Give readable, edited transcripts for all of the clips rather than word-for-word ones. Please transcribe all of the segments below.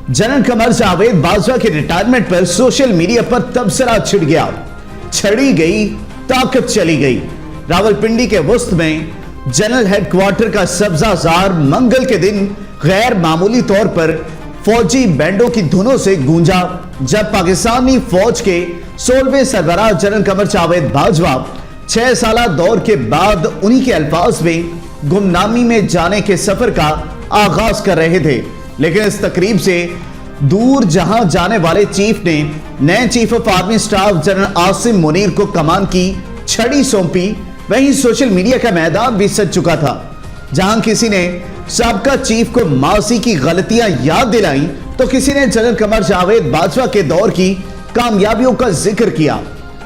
General Qamar Javed Bajwa के retirement पर social media पर तबसरा छिड़ गया। छड़ी गई, ताकत चली गई। रावलपिंडी के वस्त में जनरल हेडक्वार्टर का सब्जाजार मंगल के दिन गैर मामूली तौर पर फौजी बैंडों की धुनों से गूंजा, जब पाकिस्तानी फौज के 16वें सरबराह जनरल कमर जावेद बाजवा 6 साल दौर के बाद उन्हीं के अल्फाज में गुमनामी में जाने के सफर का आगाज कर रहे थे। लेकिन इस तकरीब से दूर जहां जाने वाले चीफ ने नए chief of army staff general Asim Munir को कमान की छड़ी सौंपी, वहीं सोशल मीडिया का मैदान भी सज चुका था। जहां किसी ने साबका चीफ को मासी की गलतियां याद दिलाई, तो किसी ने जनरल कमर जावेद बाजवा के दौर की कामयाबियों का जिक्र किया।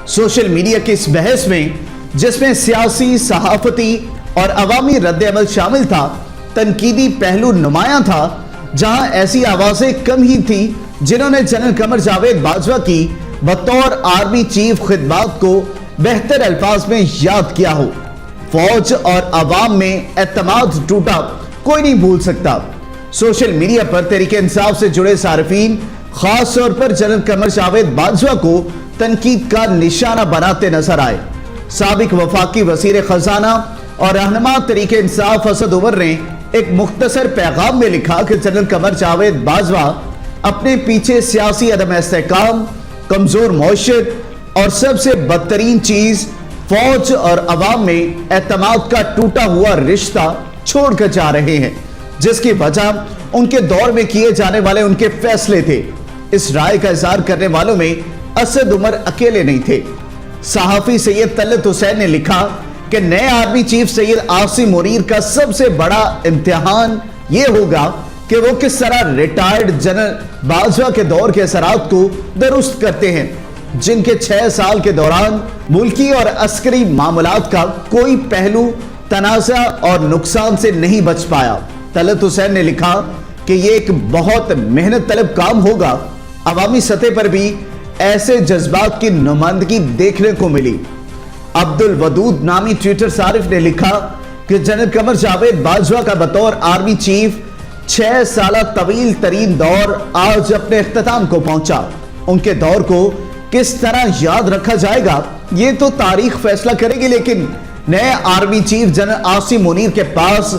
सोशल मीडिया की इस बहस में, जिसमें सियासी, सहाफती और अवामी रद्द-ए-अमल शामिल था, तनकीदी पहलू नुमायां था। जहां ऐसी आवाजें कम ही थी जिन्होंने जनरल कमर जावेद बाजवा की बतौर आर्मी चीफ खिदमत को बेहतर अल्फाज में याद किया हो। फौज और अवाम में एतमाद टूटा कोई नहीं भूल सकता। सोशल मीडिया पर तहरीक इंसाफ से जुड़े सार्फिन खास तौर पर जनरल कमर जावेद बाजवा को तनकीद का निशाना बनाते नजर आए। साबिक वफाकी वजीर खजाना और रहनुमा तहरीक इंसाफ असद उमर ने एक मुख्तसर पैगाम में लिखा कि जनरल कमर जावेद बाजवा अपने पीछे सियासी अदम इस्तेहकाम, कमजोर मौशत और सबसे बदतरीन चीज फौज और अवाम में एतमाद का टूटा हुआ रिश्ता छोड़कर जा रहे हैं, जिसकी वजह उनके दौर में किए जाने वाले उनके फैसले थे। इस राय का इजहार करने वालों में असद उमर अकेले नहीं थे। सहाफी सैयद तलत हुसैन ने लिखा कि नए आर्मी चीफ सैयद आसिम मुनीर का सबसे बड़ा इम्तिहान यह होगा कि वो किस तरह रिटायर्ड जनरल बाजवा के दौर के असरात को दुरुस्त करते हैं, जिनके 6 साल के दौरान मुल्की और अस्करी मामलात का कोई पहलू तनाज़ा और नुकसान से नहीं बच पाया। तलत हुसैन ने लिखा कि यह एक बहुत मेहनत तलब काम होगा। अवामी सतह पर भी ऐसे जज्बात की नुमाइंदगी देखने को मिली। अब्दुल वदूद नामी ट्विटर सारिफ ने लिखा कि जनरल कमर जावेद बाजवा का बतौर आर्मी चीफ 6 साल तवील तरीन दौर आज अपने इख्तिताम को पहुंचा। उनके दौर को किस तरह याद रखा जाएगा ये तो तारीख फैसला करेगी, लेकिन नए army chief general Asim Munir के पास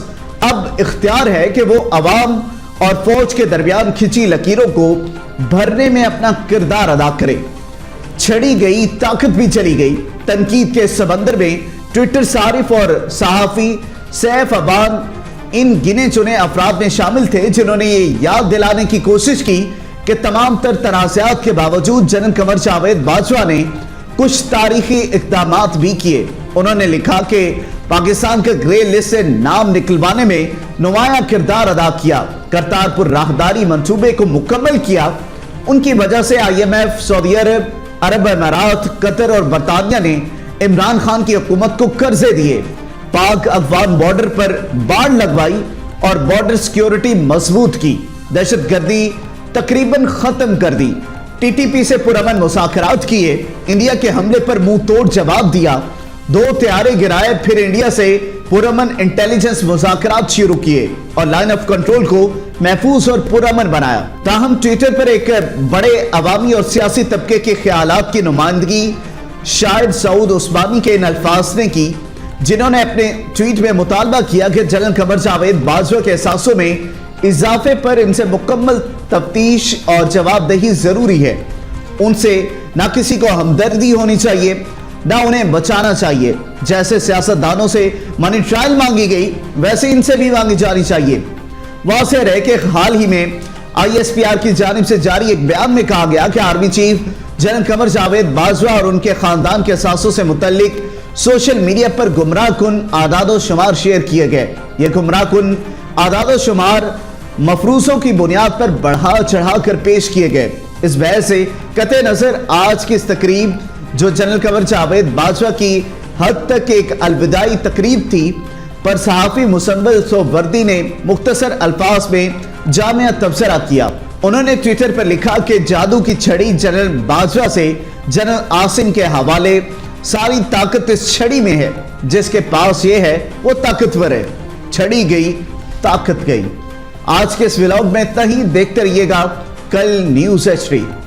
अब इख्तियार है कि वो अवाम और फौज के दरमियान खिंची लकीरों को भरने में अपना किरदार अदा करे। छड़ी गई, ताकत भी चली गई। तनकीद के समंदर में ट्विटर सारिफ और सहाफी सैफ अबान इन गिने चुने अफराद में शामिल थे, जिन्होंने ये याद दिलाने की कोशिश की कि तमाम तर तनाज़ात के बावजूद जनरल कमर जावेद बाजवा ने कुछ तारीखी इक़दामात भी किए। उन्होंने लिखा कि पाकिस्तान के ग्रे लिस्ट से नाम निकलवाने में नुमाया किरदार अदा किया, करतारपुर राहदारी मंसूबे को मुकम्मल किया। उनकी वजह से IMF, सऊदी अरब, अरब अमारात, कतर और बरतानिया ने इमरान खान की हुकूमत को कर्जे दिए, पाक अफगान बॉर्डर पर बाड़ लगवाई और बॉर्डर सिक्योरिटी मजबूत की, दहशतगर्दी तकरीबन खत्म कर दी, TTP से पुरअमन मुज़ाकरात किए, इंडिया के हमले पर मुंह तोड़ जवाब दिया, 2 तैयारे गिराए, फिर इंडिया से पुरअमन इंटेलिजेंस मुज़ाकरात शुरू किए और लाइन ऑफ कंट्रोल को महफूज और पुरअमन बनाया। ताहम ट्विटर पर एक बड़े अवामी और सियासी तबके के ख्यालात की नुमाइंदगी शायद सऊद उस्मानी के इन अल्फाज ने की, जिन्होंने अपने ट्वीट में मुतालबा किया कि जनरल कमर जावेद बाजवा के एहसासों में इजाफे पर इनसे मुकम्मल तफ्तीश और जवाबदेही जरूरी है। उनसे ना किसी को हमदर्दी होनी चाहिए, ना उन्हें बचाना चाहिए। जैसे सियासतदानों से मनी ट्रायल मांगी गई, वैसे इनसे भी मांगी जानी चाहिए। वाज़ेह है कि हाल ही में ISPR की जानिब से जारी एक बयान में कहा गया कि army chief general Qamar Javed Bajwa और उनके खानदान के एहसासों से मुतल्लिक सोशल मीडिया पर गुमराह कुन आदाद शुमार शेयर किए गए। ये गुमराह कुन आदाद शुमार मफरूजों की बुनियाद पर बढ़ा चढ़ा कर पेश किए गए। इस वजह से कते नजर आज की इस तकरीब, जो जनरल कमर जावेद बाजवा की हद तक एक अलविदाई तकरीब थी, पर सहाफी मुसम्मल सोवर्दी ने मुख्तसर अल्फाज में जामिया तबसरा किया। उन्होंने ट्विटर पर लिखा कि जादू की छड़ी जनरल बाजवा से जनरल आसिम के हवाले, सारी ताकत इस छड़ी में है, जिसके पास ये है वो ताकतवर है। छड़ी गई, ताकत गई। आज के इस व्लॉग में इतना ही। देखते रहिएगा कल न्यूज HD।